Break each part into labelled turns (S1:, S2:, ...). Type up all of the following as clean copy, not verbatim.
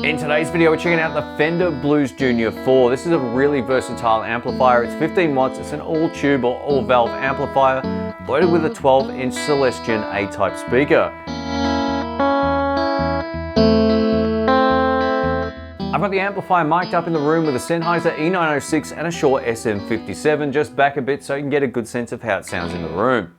S1: In today's video, we're checking out the Fender Blues Jr 4. This is a really versatile amplifier. It's 15 watts, it's an all tube or all valve amplifier, loaded with a 12-inch Celestion A-type speaker. I've got the amplifier mic'd up in the room with a Sennheiser E906 and a Shure SM57, just back a bit so you can get a good sense of how it sounds in the room.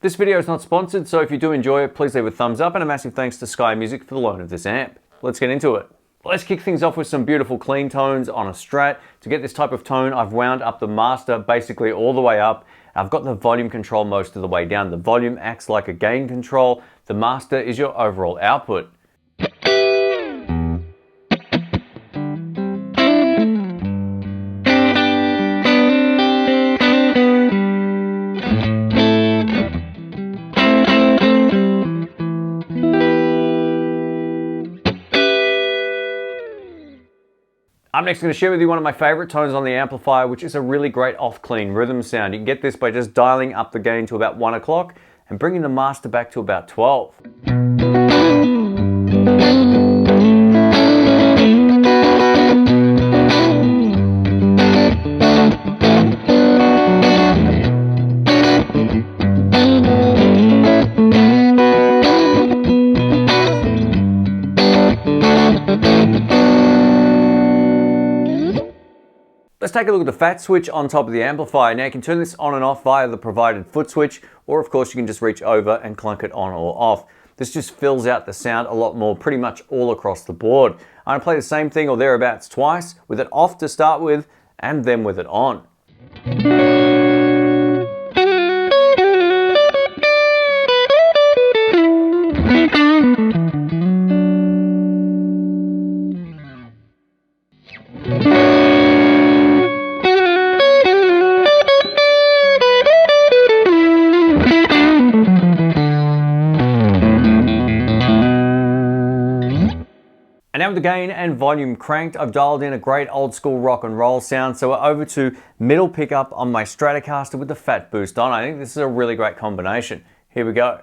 S1: This video is not sponsored, so if you do enjoy it, please leave a thumbs up and a massive thanks to Sky Music for the loan of this amp. Let's get into it. Let's kick things off with some beautiful clean tones on a Strat. To get this type of tone, I've wound up the master basically all the way up. I've got the volume control most of the way down. The volume acts like a gain control. The master is your overall output. I'm next going to share with you one of my favorite tones on the amplifier, which is a really great off-clean rhythm sound. You can get this by just dialing up the gain to about 1 o'clock and bringing the master back to about 12. Let's take a look at the fat switch on top of the amplifier. Now you can turn this on and off via the provided foot switch, or of course you can just reach over and clunk it on or off. This just fills out the sound a lot more, pretty much all across the board. I'm going to play the same thing or thereabouts twice, with it off to start with, and then with it on. And now with the gain and volume cranked, I've dialed in a great old school rock and roll sound. So we're over to middle pickup on my Stratocaster with the fat boost on. I think this is a really great combination. Here we go.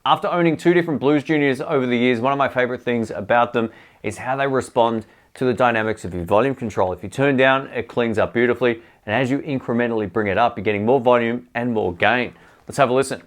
S1: After owning two different Blues Juniors over the years, one of my favorite things about them is how they respond to the dynamics of your volume control. If you turn down, it cleans up beautifully, and as you incrementally bring it up, you're getting more volume and more gain. Let's have a listen.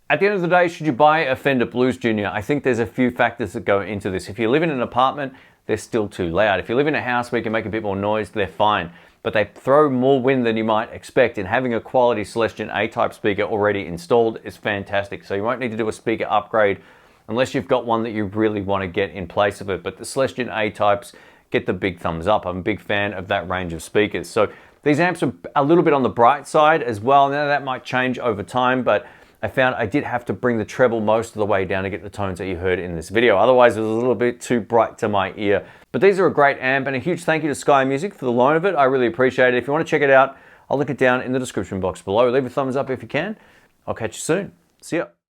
S1: At the end of the day, should you buy a Fender Blues Jr? I think there's a few factors that go into this. If you live in an apartment, they're still too loud. If you live in a house where you can make a bit more noise, they're fine. But they throw more wind than you might expect, and having a quality Celestion A-type speaker already installed is fantastic. So you won't need to do a speaker upgrade unless you've got one that you really want to get in place of it. But the Celestion A-types get the big thumbs up. I'm a big fan of that range of speakers. So these amps are a little bit on the bright side as well. Now that might change over time, but I found I did have to bring the treble most of the way down to get the tones that you heard in this video. Otherwise, it was a little bit too bright to my ear. But these are a great amp, and a huge thank you to Sky Music for the loan of it. I really appreciate it. If you want to check it out, I'll link it down in the description box below. Leave a thumbs up if you can. I'll catch you soon. See ya.